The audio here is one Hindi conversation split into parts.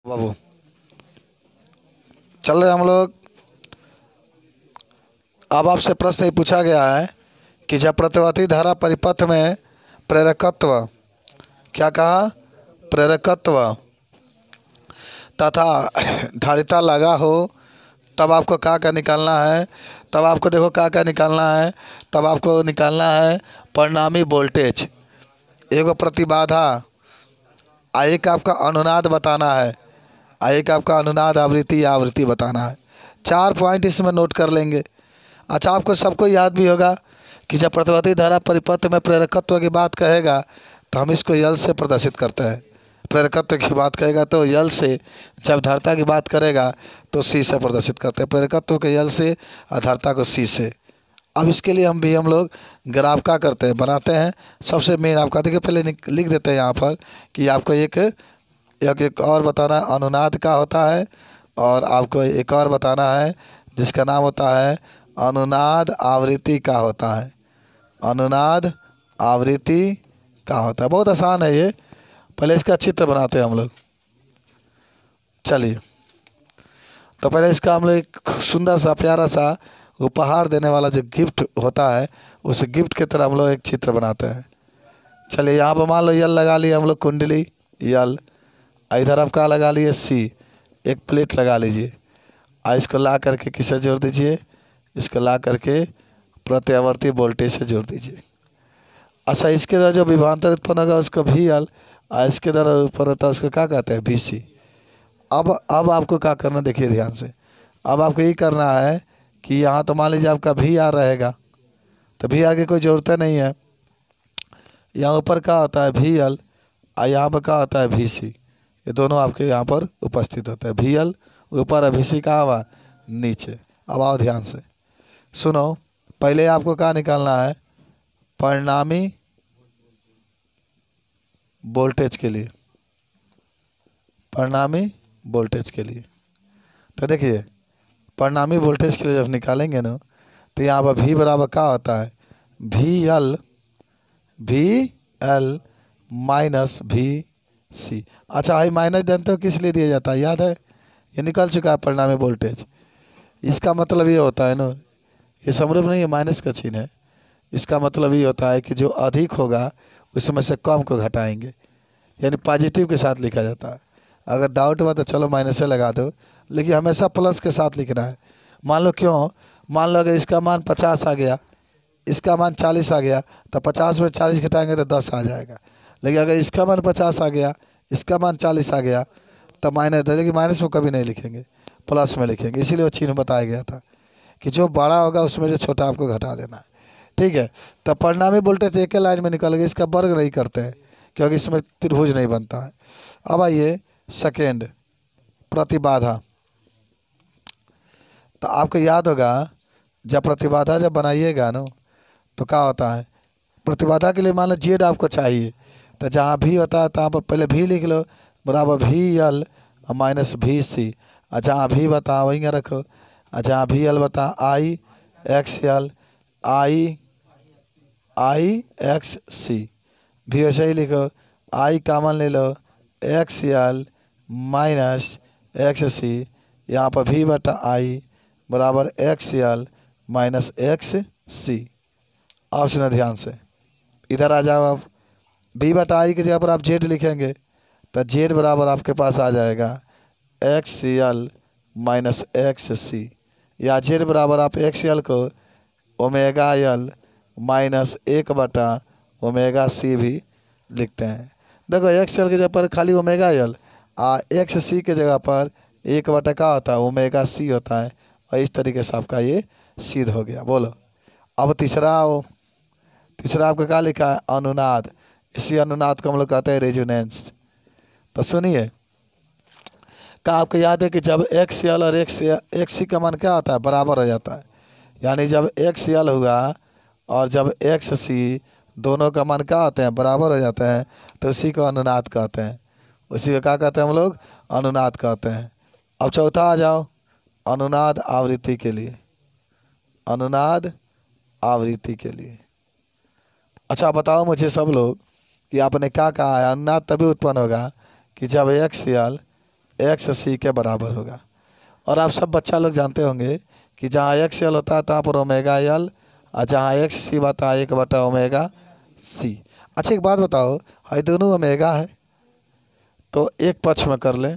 बाबू चल रहे हम लोग। अब आपसे प्रश्न ये पूछा गया है कि जब प्रतिवर्ती धारा परिपथ में प्रेरकत्व, क्या कहा, प्रेरकत्व तथा धारिता लगा हो, तब आपको क्या निकालना है। तब आपको देखो क्या निकालना है। तब आपको निकालना है परिणामी वोल्टेज, एगो प्रतिबाधा, एक आपका अनुनाद बताना है, एक आपका अनुनाद आवृत्ति या आवृत्ति बताना है। 4 पॉइंट इसमें नोट कर लेंगे। अच्छा, आपको सबको याद भी होगा कि जब प्रतिवर्ती धारा परिपथ में प्रेरकत्व की बात कहेगा तो हम इसको यल से प्रदर्शित करते हैं। प्रेरकत्व की बात कहेगा तो यल से, जब धारिता की बात करेगा तो सी से प्रदर्शित करते हैं। प्रेरकत्व के यल से और धारिता को सी से। अब इसके लिए हम लोग ग्राफ का करते हैं, बनाते हैं। सबसे मेन आपका देखिए, पहले लिख देते हैं यहाँ पर कि आपको एक और बताना है अनुनाद का होता है, और आपको एक और बताना है जिसका नाम होता है अनुनाद आवृत्ति का होता है। अनुनाद आवृत्ति का होता है। बहुत आसान है ये। पहले इसका चित्र बनाते हैं हम लोग। चलिए, तो पहले इसका हम लोग एक सुंदर सा प्यारा सा उपहार देने वाला जो गिफ्ट होता है, उस गिफ्ट की तरह हम लोग एक चित्र बनाते हैं। चलिए, यहाँ पर मान लो यल लगा लिए हम लोग, कुंडली यल। इधर आप क्या लगा लिए, सी। एक प्लेट लगा लीजिए और इसको ला करके किससे जोड़ दीजिए, इसको ला करके प्रत्यावर्ती वोल्टेज से जोड़ दीजिए। अच्छा, इसके द्वारा जो विभवांतर उत्पन्न होगा उसको भी यल, और इसके द्वारा उत्पन्न होता है उसको क्या कहते हैं, भी सी। अब आपको क्या करना, देखिए ध्यान से। अब आपको ये करना है कि यहाँ तो मान लीजिए आपका भी आर रहेगा, तो भी आर की कोई ज़रूरत नहीं है। यहाँ ऊपर क्या होता है, भी एल, और यहाँ पर क्या होता है, भी सी। ये दोनों आपके यहाँ पर उपस्थित होते हैं। भी एल ऊपर, भी सी कहाँ हुआ, नीचे। अब आओ ध्यान से सुनो। पहले आपको क्या निकालना है, परिणामी वोल्टेज के लिए, परिणामी वोल्टेज के लिए। तो देखिए, परिणामी वोल्टेज के लिए जब निकालेंगे ना, तो यहाँ पर भी बराबर क्या होता है, भी एल माइनस भी सी। अच्छा, हाई माइनस जानते हो किस लिए दिया जाता है, याद है, ये निकल चुका है परिणामी वोल्टेज। इसका मतलब ये होता है ना, ये समरूप नहीं है, माइनस का चिन्ह है। इसका मतलब ये होता है कि जो अधिक होगा उसमें से कम को घटाएंगे, यानी पॉजिटिव के साथ लिखा जाता है। अगर डाउट हुआ तो चलो माइनस से लगा दो, लेकिन हमेशा प्लस के साथ लिखना है। मान लो क्यों, मान लो अगर इसका मान 50 आ गया, इसका मान 40 आ गया, तो 50 में 40 घटाएंगे तो 10 आ जाएगा। लेकिन अगर इसका मान 50 आ गया, इसका मान 40 आ गया, तो माइनस, लेकिन माइनस में कभी नहीं लिखेंगे, प्लस में लिखेंगे। इसीलिए वो चिन्ह बताया गया था कि जो बड़ा होगा उसमें जो छोटा आपको घटा देना है। ठीक है, तो परिणामी वोल्टेज एक लाइन में निकल गया, इसका वर्ग नहीं करते हैं क्योंकि इसमें त्रिभुज नहीं बनता है। अब आइए सेकेंड, प्रतिबाधा। तो आपको याद होगा जब प्रतिबाधा जब बनाइएगा ना, तो क्या होता है, प्रतिबाधा के लिए मान लो जेड आपको चाहिए, तो जहाँ भी होता है तहाँ पर पहले भी लिख लो, बराबर भी एल माइनस भी सी। और जहाँ भी बता वहीं रखो, और जहाँ भी एल बता आई एक्स एल आई एक्स सी, भी वैसे ही लिखो। आई कामन ले लो, एक्स एल माइनस एक्स सी, यहाँ पर भी बटा आई बराबर एक्स एल माइनस एक्स सी। ऑप्शन है, ध्यान से इधर आ जाओ। आप बी बटा आई की जगह पर आप जेड लिखेंगे, तो जेड बराबर आपके पास आ जाएगा एक्स एल माइनस एक्स सी, या जेड बराबर आप एक्स एल को ओमेगा एल माइनस 1/ओमेगा सी भी लिखते हैं। देखो, एक्स एल की जगह पर खाली ओमेगा एल, एक्स सी के जगह पर 1/, का होता है ओमेगा सी होता है, और इस तरीके से आपका ये सिद्ध हो गया। बोलो, अब तीसरा आपका क्या लिखा है, अनुनाद। इसी अनुनाद को हम लोग कहते हैं रेजोनेंस। तो सुनिए, क्या आपको याद है कि जब एक्स एल और एक्स सी का मान क्या होता है, बराबर हो जाता है। यानी जब एक्स एल हुआ और जब एक्स सी दोनों का मान क्या होते हैं, बराबर हो जाते हैं, तो उसी को अनुनाद कहते हैं। उसी को क्या कहते हैं हम लोग, अनुनाद कहते हैं। अब चौथा आ जाओ, अनुनाद आवृत्ति के लिए, अनुनाद आवृत्ति के लिए। अच्छा, बताओ मुझे सब लोग कि आपने क्या कहा है, अनुनाद तभी उत्पन्न होगा कि जब एक्स एल एक्स सी के बराबर होगा। और आप सब बच्चा लोग जानते होंगे कि जहाँ एक्स एल होता है तहाँ पर ओमेगा एल, और जहाँ एक्स सी बता 1/ओमेगा सी। अच्छा एक बात बताओ, ये दोनों ओमेगा है तो एक पक्ष में कर ले,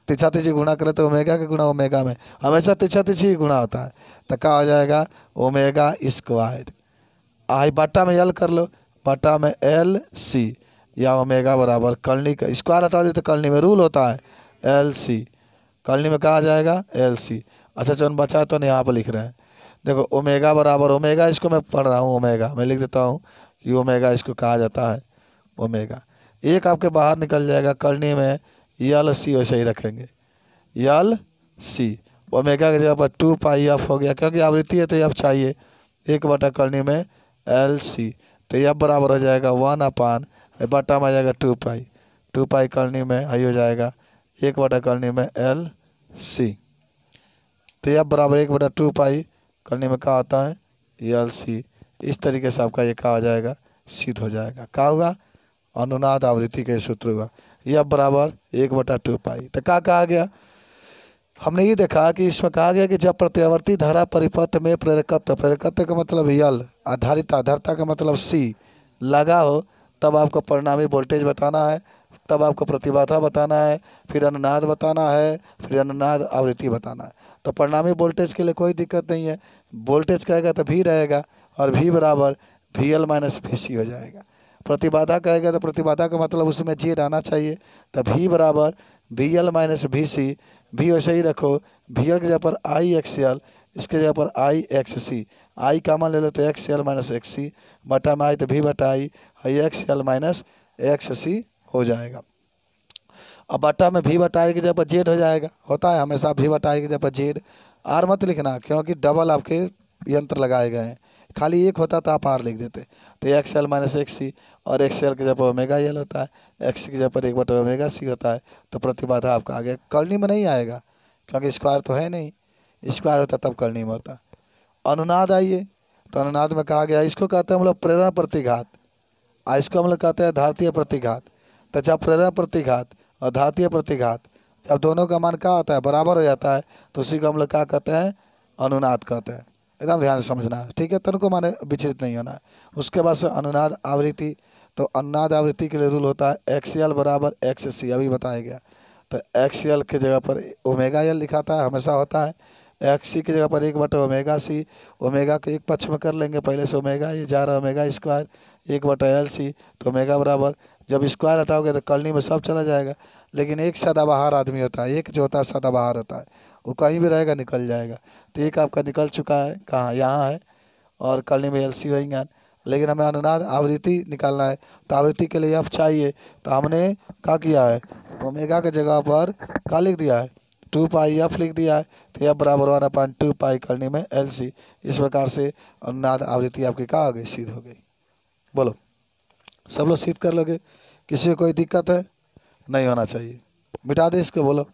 तिरछा तिरछी गुणा करें तो ओमेगा के गुणा ओमेगा में हमेशा तिरछा तिरछी ही गुणा होता है, तो क्या हो जाएगा ओमेगा स्क्वायर। आई बटा में एल कर लो, बटा में एल सी या ओमेगा बराबर कलनी का स्क्वायर हटा दे तो कलनी में रूल होता है एल सी, कलनी में कहा जाएगा एल सी। अच्छा चलो बचा तो नहीं यहाँ पर लिख रहे हैं, देखो ओमेगा बराबर ओमेगा, इसको मैं पढ़ रहा हूँ ओमेगा, मैं लिख देता हूँ कि ओमेगा इसको कहा जाता है ओमेगा। एक आपके बाहर निकल जाएगा, कलनी में यल सी वैसे ही रखेंगे यल सी। ओमेगा की जगह पर 2 पाई एफ हो गया, क्योंकि आवृत्ति है तो एफ चाहिए, 1 बटा कलनी में एल सी, तो एफ बराबर हो जाएगा 1 बटा में आ जाएगा 2 पाई, 2 पाई कलनी में आई हो जाएगा 1 बटा कलनी में एल सी, तो एफ बराबर 1/2 पाई कलनी में क्या होता है एल सी। इस तरीके से आपका ये क्या हो जाएगा सिद्ध हो जाएगा, क्या होगा अनुनाद आवृत्ति के सूत्र होगा एफ बराबर 1/2 पाई। तो क्या कहा गया, हमने ये देखा कि इसमें कहा गया कि जब प्रत्यावर्ती धारा परिपथ में प्रेरकत्व, प्रेरकत्व का मतलब यल, आधारित आधारता का मतलब सी लगा हो, तब आपको परिणामी वोल्टेज बताना है, तब आपको प्रतिबाधा बताना है, फिर अनुनाद बताना है, फिर अनुनाद आवृत्ति बताना है। तो परिणामी वोल्टेज के लिए कोई दिक्कत नहीं है, वोल्टेज कहेगा तो भी रहेगा और भी बराबर VL माइनस VC हो जाएगा। प्रतिबाधा कहेगा तो प्रतिबाधा का मतलब उसमें जेड आना चाहिए, तो भी बराबर VL माइनस VC, भी वैसे ही रखो, VL की जगह पर IXL, इसके जगह पर IXC, आई कॉमन ले लो तो XL माइनस XC, बटा में आई तो भी बटा आई XL माइनस XC हो जाएगा। अब बटा में भी बटा आई की जगह पर जेड हो जाएगा, होता है हमेशा भी बटा आई की जगह पर जेड। आर मत लिखना क्योंकि डबल आपके यंत्र लगाए गए हैं, खाली एक होता तो आप आर लिख देते, तो XL माइनस XC, और XL की जगह पर ओमेगा एल होता है, XC की जगह पर 1/ओमेगा सी होता है, तो प्रतिबाधा आपका आगे कलनी में नहीं आएगा क्योंकि स्क्वायर तो है नहीं, स्क्वायर होता तब कलनी में होता। अनुनाद आइए, तो अनुनाद में कहा गया इसको कहते हैं हम लोग प्रेरणा प्रतिघात, इसको हम लोग कहते हैं धारतीय प्रतिघात। तो जब प्रेरणा प्रतिघात और धारतीय प्रतिघात जब दोनों का मान क्या होता है बराबर हो जाता है, तो उसी को हम लोग क्या कहते हैं अनुनाद कहते हैं। एकदम ध्यान से समझना है, ठीक है, तन को माने विचलित नहीं होना है। उसके बाद से अनुनाद आवृत्ति, तो अनुनाद आवृत्ति के लिए रूल होता है XL बराबर XC, अभी बताया गया। तो XL की जगह पर ओमेगा एल लिखाता है, हमेशा होता है। XC की जगह पर 1/ओमेगा सी, ओमेगा को एक पक्ष में कर लेंगे पहले से, ओमेगा ये जा रहा है ओमेगा स्क्वायर 1/LC, तो ओमेगा बराबर, जब स्क्वायर हटाओगे तो कलनी में सब चला जाएगा, लेकिन एक सदाबहार आदमी होता है, एक जो होता है सदाबहार होता है, वो कहीं भी रहेगा निकल जाएगा। तो एक आपका निकल चुका है, कहाँ यहाँ है, और कलनी में LC होएंगे, लेकिन हमें अनुनाद आवृत्ति निकालना है, तो आवृत्ति के लिए एफ चाहिए, तो हमने क्या किया है ओमेगा के जगह पर क्या लिख दिया है 2 पाई एफ लिख दिया है, तो एफ बराबर 1/2 पाई कलनी में LC। इस प्रकार से अनुनाद आवृत्ति आपकी क्या हो गई सिद्ध हो गई। बोलो सब लोग सिद्ध कर लोगे, किसी को कोई दिक्कत है नहीं होना चाहिए, मिटा दे इसको, बोलो।